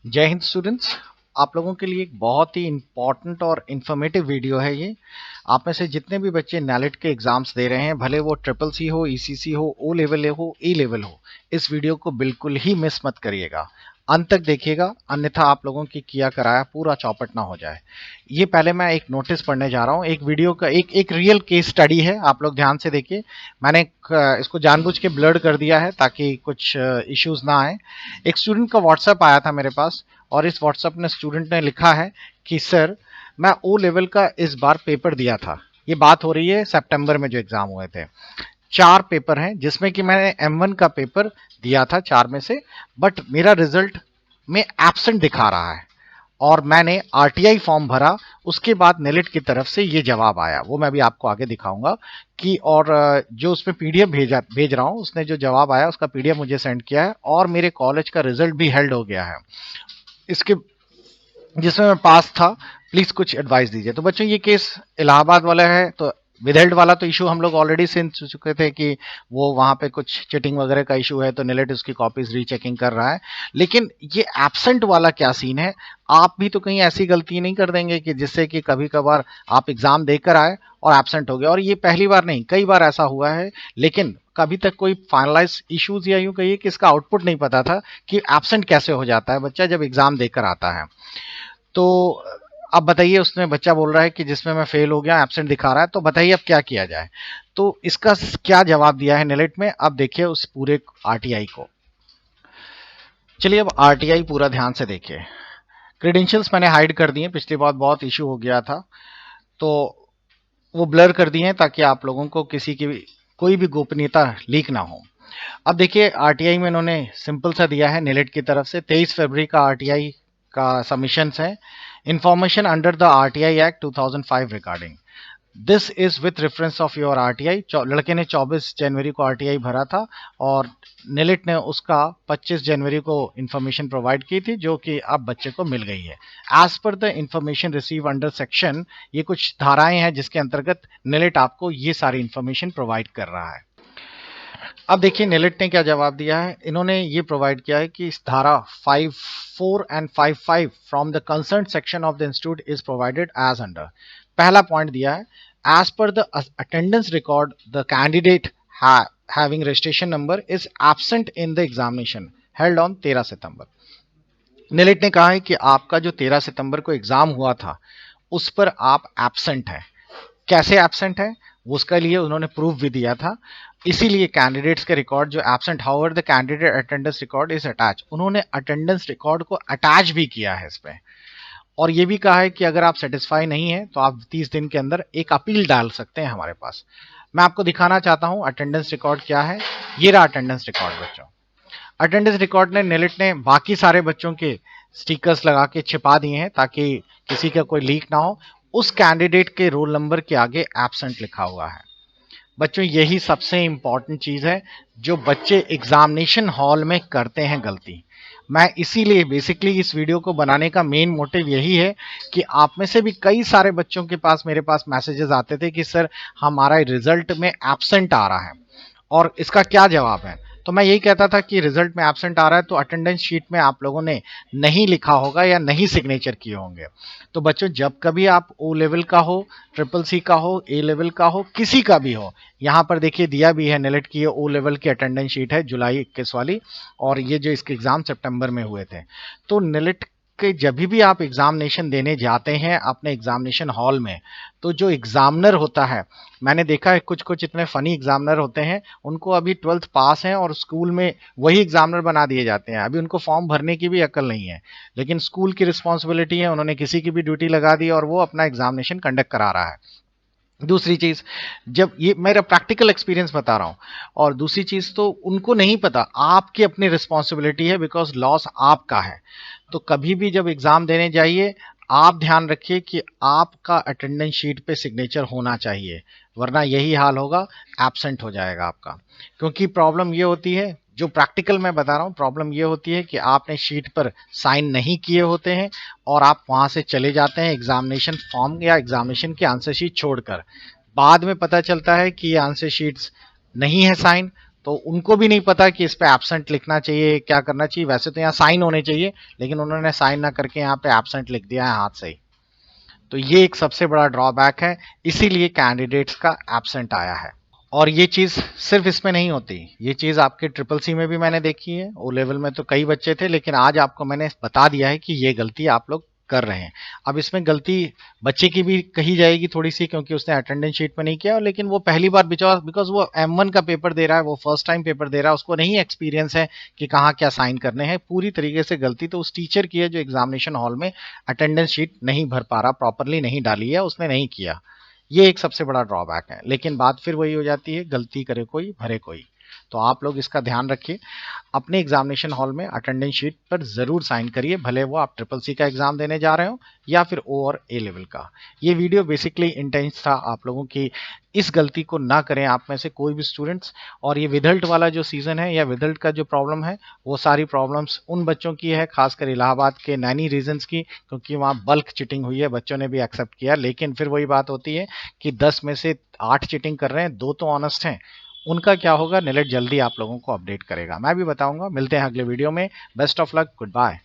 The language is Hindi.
जय हिंद स्टूडेंट्स। आप लोगों के लिए एक बहुत ही इम्पॉर्टेंट और इन्फॉर्मेटिव वीडियो है ये। आप में से जितने भी बच्चे नैलिट के एग्जाम्स दे रहे हैं, भले वो ट्रिपल सी हो, ईसीसी हो, ओ लेवल हो, ई लेवल हो, इस वीडियो को बिल्कुल ही मिस मत करिएगा। अंत तक देखिएगा, अन्यथा आप लोगों की किया कराया पूरा चौपट ना हो जाए। ये पहले मैं एक नोटिस पढ़ने जा रहा हूँ, एक वीडियो का एक रियल केस स्टडी है, आप लोग ध्यान से देखिए। मैंने इसको जानबूझ के ब्लर्ड कर दिया है ताकि कुछ इश्यूज ना आए। एक स्टूडेंट का व्हाट्सएप आया था मेरे पास, और इस व्हाट्सएप ने स्टूडेंट ने लिखा है कि सर, मैं ओ लेवल का इस बार पेपर दिया था। ये बात हो रही है सितंबर में जो एग्जाम हुए थे। 4 पेपर हैं जिसमें कि मैंने M1 का पेपर दिया था 4 में से, बट मेरा रिजल्ट में एब्सेंट दिखा रहा है और मैंने आरटीआई फॉर्म भरा। उसके बाद नेलिट की तरफ से ये जवाब आया, वो मैं भी आपको आगे दिखाऊंगा कि, और जो उसमें पीडीएफ भेज रहा हूँ, उसने जो जवाब आया उसका पीडीएफ मुझे सेंड किया है, और मेरे कॉलेज का रिजल्ट भी हेल्ड हो गया है इसके, जिसमें मैं पास था। प्लीज कुछ एडवाइस दीजिए। तो बच्चों, ये केस इलाहाबाद वाला है, तो विदहेल्ड वाला तो इशू हम लोग ऑलरेडी सुन चुके थे कि वो वहां पे कुछ चिटिंग वगैरह का इशू है, तो नेलेट उसकी कॉपीज रीचेकिंग कर रहा है। लेकिन ये एब्सेंट वाला क्या सीन है? आप भी तो कहीं ऐसी गलती नहीं कर देंगे कि जिससे कि कभी कभार आप एग्जाम देकर आए और एब्सेंट हो गया? और ये पहली बार नहीं, कई बार ऐसा हुआ है, लेकिन कभी तक कोई फाइनलाइज इश्यूज या यूं कहिए कि इसका आउटपुट नहीं पता था कि एब्सेंट कैसे हो जाता है बच्चा जब एग्जाम देकर आता है। तो अब बताइए, उसमें बच्चा बोल रहा है कि जिसमें मैं फेल हो गया, एब्सेंट दिखा रहा है, तो बताइए अब क्या किया जाए? तो इसका क्या जवाब दिया है नेलेट में, अब देखिए उस पूरे आरटीआई को। चलिए अब आरटीआई पूरा ध्यान से देखिए। क्रेडेंशियल्स मैंने हाइड कर दिए, पिछली बार बहुत इशू हो गया था, तो वो ब्लर कर दिए हैं ताकि आप लोगों को किसी की भी कोई भी गोपनीयता लीक ना हो। अब देखिए, आरटीआई में इन्होंने सिंपल सा दिया है नेलेट की तरफ से, 23 फरवरी का आरटीआई का सबमिशंस है। Information under the RTI act 2005 regarding this is with reference of your RTI. लड़के ने 24 जनवरी को आरटीआई भरा था, और नेलिट ने उसका 25 जनवरी को इंफॉर्मेशन प्रोवाइड की थी, जो कि अब बच्चे को मिल गई है। As per the information receive under section, ये कुछ धाराएं हैं जिसके अंतर्गत नेलिट आपको ये सारी इंफॉर्मेशन प्रोवाइड कर रहा है। अब देखिए नेलिट ने क्या जवाब दिया है। इन्होंने ये प्रोवाइड किया है कि इस धारा 54 and 55 from the concern section of the institute is provided as under. पहला पॉइंट दिया है, as per the attendance record the candidate having registration number is absent in the examination held on 13 सितंबर। नेलिट ने कहा है कि आपका जो 13 सितंबर को एग्जाम हुआ था उस पर आप एब्सेंट है। कैसे एब्सेंट है उसका लिए उन्होंने प्रूफ भी दिया था। इसीलिए कैंडिडेट्स के रिकॉर्ड जो absent, however the candidate attendance record is attach, उन्होंने अटेंडेंस रिकॉर्ड को अटैच भी किया है इस पे। और ये भी कहा है कि अगर आप सेटिस्फाई नहीं है तो आप 30 दिन के अंदर एक अपील डाल सकते हैं हमारे पास। मैं आपको दिखाना चाहता हूं अटेंडेंस रिकॉर्ड क्या है। ये रहा अटेंडेंस रिकॉर्ड बच्चों। अटेंडेंस रिकॉर्ड ने नेलिट ने बाकी सारे बच्चों के स्टिकर्स लगा के छिपा दिए हैं ताकि किसी का कोई लीक ना हो। उस कैंडिडेट के रोल नंबर के आगे एब्सेंट लिखा हुआ है। बच्चों, यही सबसे इंपॉर्टेंट चीज है जो बच्चे एग्जामिनेशन हॉल में करते हैं गलती। मैं इसीलिए बेसिकली इस वीडियो को बनाने का मेन मोटिव यही है कि आप में से भी कई सारे बच्चों के पास मेरे पास मैसेजेस आते थे कि सर, हमारा रिजल्ट में एब्सेंट आ रहा है और इसका क्या जवाब है। तो मैं यही कहता था कि रिजल्ट में एब्सेंट आ रहा है तो अटेंडेंस शीट में आप लोगों ने नहीं लिखा होगा या नहीं सिग्नेचर किए होंगे। तो बच्चों, जब कभी आप ओ लेवल का हो, ट्रिपल सी का हो, ए लेवल का हो, किसी का भी हो, यहाँ पर देखिए दिया भी है नेलेट की, ओ लेवल की अटेंडेंस शीट है जुलाई 21 वाली, और ये जो इसके एग्जाम सितंबर में हुए थे। तो नेलेट कि जब भी आप एग्जामिनेशन देने जाते हैं अपने एग्जामिनेशन हॉल में, तो जो एग्जामिनर होता है, मैंने देखा है कुछ कुछ इतने फनी एग्जामिनर होते हैं, उनको अभी 12th पास हैं और स्कूल में वही एग्जामिनर बना दिए जाते हैं। अभी उनको फॉर्म भरने की भी अक्ल नहीं है, लेकिन स्कूल की रिस्पॉन्सिबिलिटी है, उन्होंने किसी की भी ड्यूटी लगा दी और वो अपना एग्जामिनेशन कंडक्ट करा रहा है। दूसरी चीज, जब ये मेरा प्रैक्टिकल एक्सपीरियंस बता रहा हूं, और दूसरी चीज तो उनको नहीं पता आपकी अपनी रिस्पॉन्सिबिलिटी है, बिकॉज लॉस आपका है। तो कभी भी जब एग्जाम देने जाइए, आप ध्यान रखिए कि आपका अटेंडेंस शीट पे सिग्नेचर होना चाहिए, वरना यही हाल होगा, एब्सेंट हो जाएगा आपका। क्योंकि प्रॉब्लम ये होती है, जो प्रैक्टिकल मैं बता रहा हूँ, प्रॉब्लम ये होती है कि आपने शीट पर साइन नहीं किए होते हैं और आप वहां से चले जाते हैं एग्जामिनेशन फॉर्म या एग्जामिनेशन की आंसर शीट छोड़कर। बाद में पता चलता है कि ये आंसर शीट्स नहीं है साइन, तो उनको भी नहीं पता कि इस पे एब्सेंट लिखना चाहिए, क्या करना चाहिए। वैसे तो यहाँ साइन होने चाहिए, लेकिन उन्होंने साइन ना करके यहाँ पे एब्सेंट लिख दिया है हाथ से ही। तो ये एक सबसे बड़ा ड्रॉबैक है, इसीलिए कैंडिडेट्स का एब्सेंट आया है। और ये चीज सिर्फ इसमें नहीं होती, ये चीज आपके ट्रिपल सी में भी मैंने देखी है। ओ लेवल में तो कई बच्चे थे, लेकिन आज आपको मैंने बता दिया है कि ये गलती आप लोग कर रहे हैं। अब इसमें गलती बच्चे की भी कही जाएगी थोड़ी सी, क्योंकि उसने अटेंडेंस शीट में नहीं किया, लेकिन वो पहली बार बिकॉज वो M1 का पेपर दे रहा है, वो फर्स्ट टाइम पेपर दे रहा है, उसको नहीं एक्सपीरियंस है कि कहाँ क्या साइन करने हैं। पूरी तरीके से गलती तो उस टीचर की है जो एग्जामिनेशन हॉल में अटेंडेंस शीट नहीं भर पा रहा, प्रॉपरली नहीं डाली है, उसने नहीं किया। ये एक सबसे बड़ा ड्रॉबैक है। लेकिन बात फिर वही हो जाती है, गलती करे कोई भरे कोई। तो आप लोग इसका ध्यान रखिए, अपने एग्जामिनेशन हॉल में अटेंडेंस शीट पर जरूर साइन करिए, भले वो आप ट्रिपल सी का एग्जाम देने जा रहे हो या फिर ओ और ए लेवल का। ये वीडियो बेसिकली इंटेंस था आप लोगों की इस गलती को ना करें आप में से कोई भी स्टूडेंट्स। और ये विदल्ट वाला जो सीजन है या विदल्ट का जो प्रॉब्लम है, वो सारी प्रॉब्लम्स उन बच्चों की है, खासकर इलाहाबाद के नैनी रीजन्स की, क्योंकि वहाँ बल्क चिटिंग हुई है, बच्चों ने भी एक्सेप्ट किया। लेकिन फिर वही बात होती है कि 10 में से 8 चीटिंग कर रहे हैं, 2 तो ऑनेस्ट हैं। उनका क्या होगा, नेलेट जल्दी आप लोगों को अपडेट करेगा, मैं भी बताऊंगा। मिलते हैं अगले वीडियो में। Best of luck, good bye.